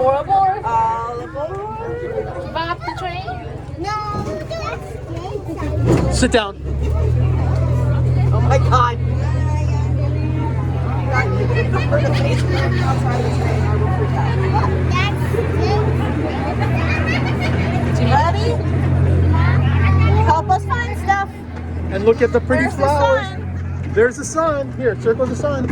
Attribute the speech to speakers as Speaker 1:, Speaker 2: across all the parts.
Speaker 1: All aboard.
Speaker 2: All aboard.
Speaker 1: Bob the train.
Speaker 2: No.
Speaker 3: Sit down.
Speaker 2: Oh my God. Ready? Help us find stuff.
Speaker 3: And look at the pretty
Speaker 2: There's the
Speaker 3: flowers.
Speaker 2: sun.
Speaker 3: There's the sun. Here, circle the sun.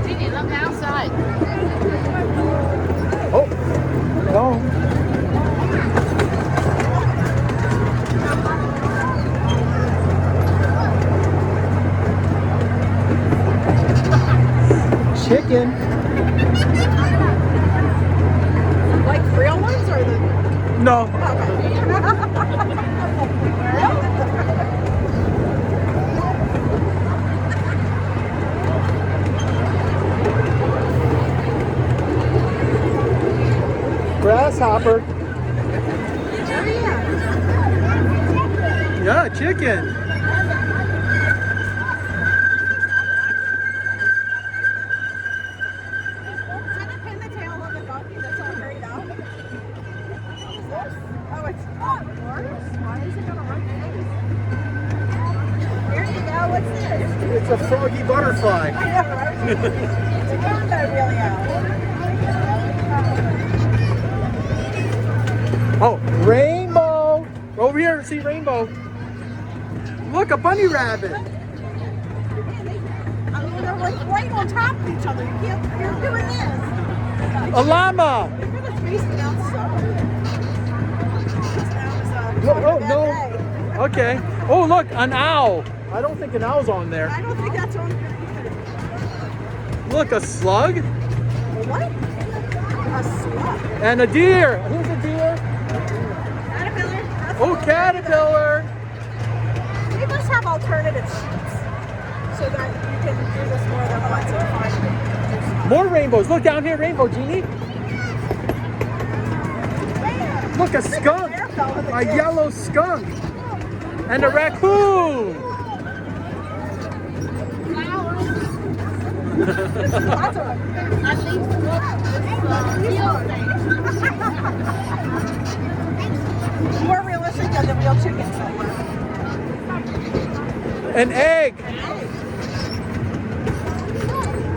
Speaker 1: Jeannie, look outside.
Speaker 3: Oh, no. Chicken.
Speaker 2: Like real ones or the...
Speaker 3: No. Grasshopper. Yeah, chicken.
Speaker 2: Pin the tail on the donkey that's all hurried out. Oh, it's not worse. Why is it gonna run face? Here you go. What's this?
Speaker 3: It's a froggy butterfly.
Speaker 2: I know, right? It's a rainbow, really out.
Speaker 3: Oh, rainbow. Over here, see rainbow. Look, a bunny rabbit.
Speaker 2: I mean, they're like right on top of each other. You're doing this.
Speaker 3: A llama.
Speaker 2: You're gonna face me outside.
Speaker 3: No, oh, no. Okay. Oh, look, an owl. I don't think an owl's on there.
Speaker 2: I don't think that's on here either.
Speaker 3: Look, a slug
Speaker 2: What? A slug.
Speaker 3: and a deer. Here's a deer.
Speaker 2: Caterpillar. That's
Speaker 3: Oh, caterpillar.
Speaker 2: They must have alternative sheets so that you can do this more than once and find it.
Speaker 3: More rainbows. Look down here, rainbow, Jeannie. Look, a skunk. A yellow skunk. And a raccoon.
Speaker 2: Lots of them.
Speaker 1: At least look
Speaker 2: More realistic than the real chickens.
Speaker 3: An egg.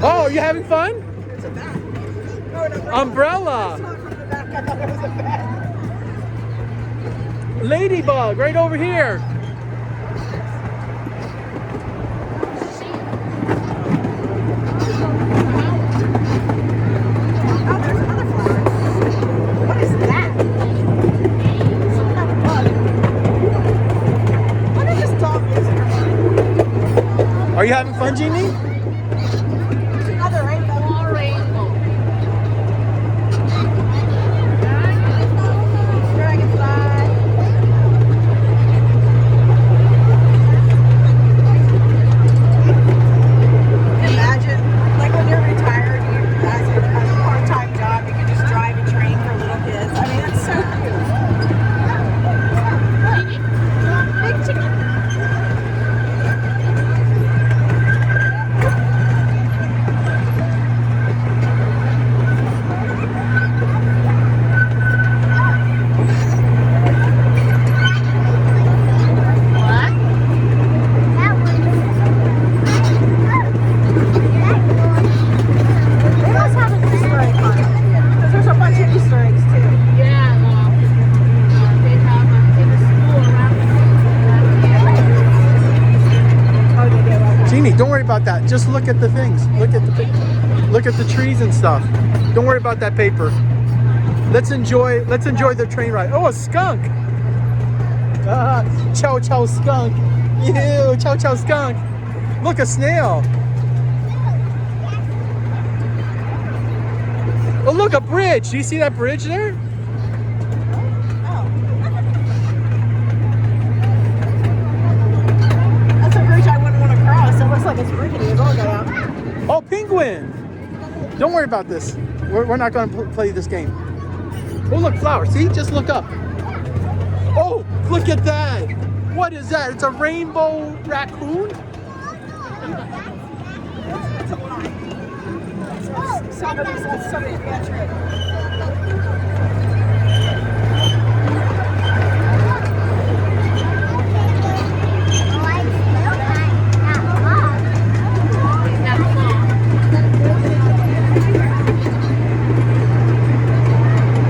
Speaker 3: Oh, you having fun?
Speaker 2: There's a bat. Oh, an
Speaker 3: Umbrella.
Speaker 2: It's not from the back. I thought it was a bat.
Speaker 3: Ladybug, right over here.
Speaker 2: Oh, there's another flower. What is that? Some kind of bug. What is this dog using?
Speaker 3: Are you having fun, Jeannie?
Speaker 2: There's another rainbow.
Speaker 1: more rainbow.
Speaker 2: Dragonfly. Imagine, like when you're retired, you as a part-time job, you can just drive and train for little kids. I mean, it's so cute. Big chicken.
Speaker 1: What?
Speaker 2: They must have an Easter egg hunt. Because there's a bunch of Easter eggs too.
Speaker 1: Yeah, they have in a school around
Speaker 2: Oh, they do. Okay.
Speaker 3: Jeannie, don't worry about that. Just look at the things. Look at the trees and stuff. Don't worry about that paper. Let's enjoy the train ride. Oh, a skunk. Chow chow skunk. Ew, chow chow skunk. Look, a snail. Oh, look, a bridge. Do you see that bridge there?
Speaker 2: Oh. That's a bridge I wouldn't want to cross. It looks like it's rickety as all get out.
Speaker 3: Oh, penguin. Don't worry about this. We're not going to play this game. Oh, look, flowers. See? Just look up. Oh, look at that. What is that? It's a rainbow raccoon?
Speaker 2: Somebody's pantry.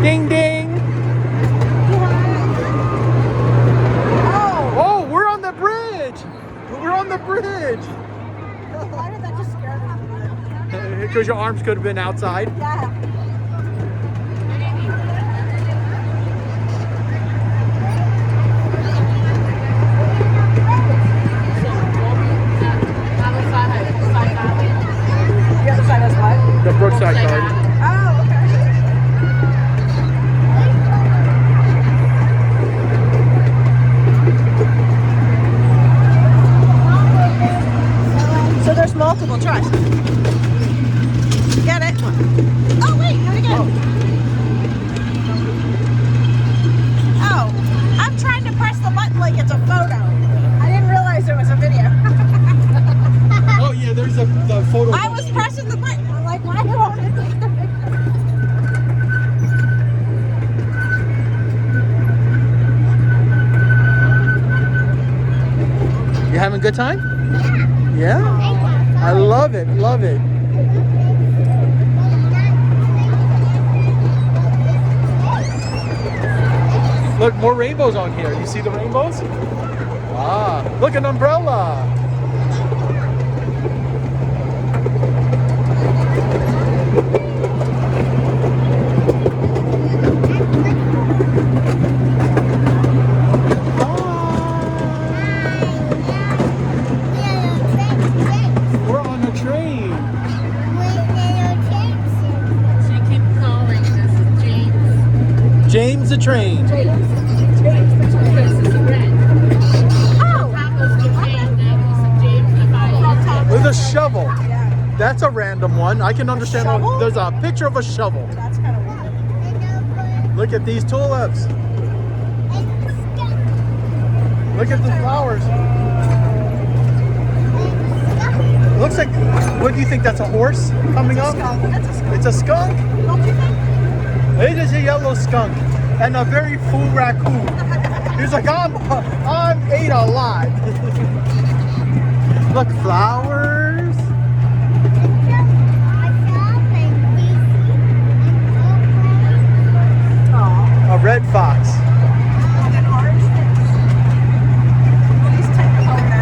Speaker 3: Ding ding. Oh, we're on the bridge. We're on the bridge.
Speaker 2: Why did that just scare me?
Speaker 3: Because your arms could have been outside.
Speaker 2: Yeah. The other side has what?
Speaker 3: The Brookside Garden.
Speaker 2: Oh, okay. So there's multiple tries. Get it? Oh, wait, do it again. Oh, I'm trying to press the button like it's a photo. I didn't realize it was a video.
Speaker 3: Oh yeah, there's the photo.
Speaker 2: I was pressing the button. I'm like, why won't it?
Speaker 3: You having a good time? Yeah. I love it. Love it. Look, more rainbows on here. You see the rainbows? Ah, look, an umbrella. We're on a train.
Speaker 1: She keeps calling this James.
Speaker 3: James the train.
Speaker 1: This is red.
Speaker 2: Oh,
Speaker 1: Tacos the James. James the fire.
Speaker 3: With a shovel.
Speaker 2: yeah,
Speaker 3: That's a random one. I can understand.
Speaker 2: Shovel?
Speaker 3: There's a picture of a shovel.
Speaker 2: that's kind of weird.
Speaker 3: Look at these tulips. Look at the flowers. Looks like, what do you think? That's a horse coming up?
Speaker 2: That's a skunk.
Speaker 3: It's a skunk?
Speaker 2: Don't you think?
Speaker 3: It is a yellow skunk and a very full raccoon. He's like, I'm ate a lot. Look, flowers.
Speaker 2: Oh,
Speaker 3: A red fox.
Speaker 2: and an orange fish. Please take the photo.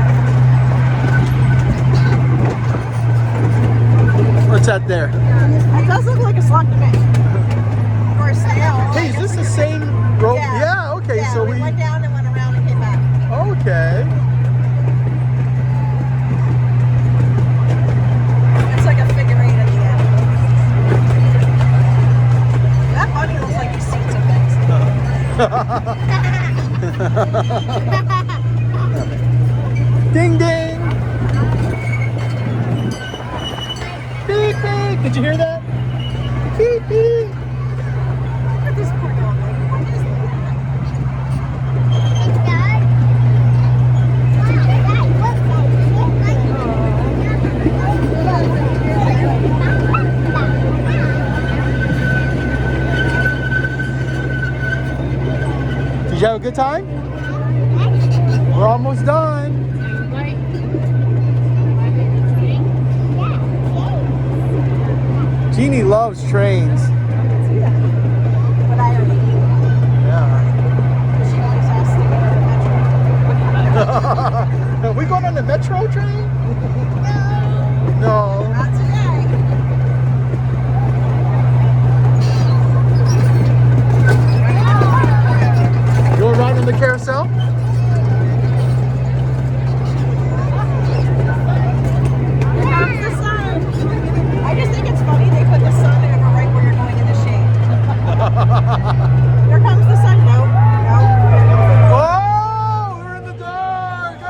Speaker 3: What's that there?
Speaker 2: It does look like a slug to me. Or a snail.
Speaker 3: Hey, is this the same road? Yeah, okay,
Speaker 2: Yeah,
Speaker 3: so
Speaker 2: we went down and went around and came back.
Speaker 3: Okay.
Speaker 2: It's like a figure eight at the end. That bunny looks like he's seen some things.
Speaker 3: Ding ding. Beep beep. Did you hear that? Beep beep.
Speaker 2: Look at this poor dog. Like, what is that?
Speaker 3: Did you have a good time? We're almost done.
Speaker 1: Right?
Speaker 3: Jeannie loves trains.
Speaker 2: But I already knew.
Speaker 3: Yeah.
Speaker 2: She always asks to go to the metro.
Speaker 3: Are we going on the metro train? No.
Speaker 2: Not today.
Speaker 3: You want to ride on the carousel?
Speaker 2: Here comes the sun. I just think it's funny they put the sun over right where you're going in the shade. Here comes the sun. No, no.
Speaker 3: Oh, we're in the dark. Oh!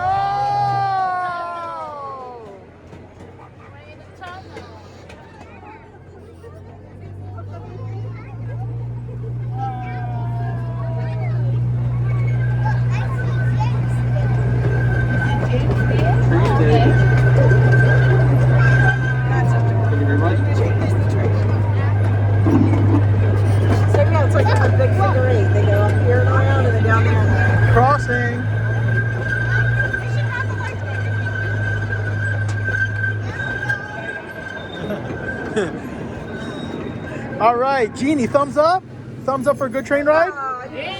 Speaker 3: All right, Jeannie, thumbs up? Thumbs up for a good train ride?
Speaker 2: Yeah.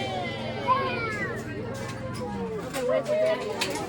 Speaker 1: Okay, wait for Daddy.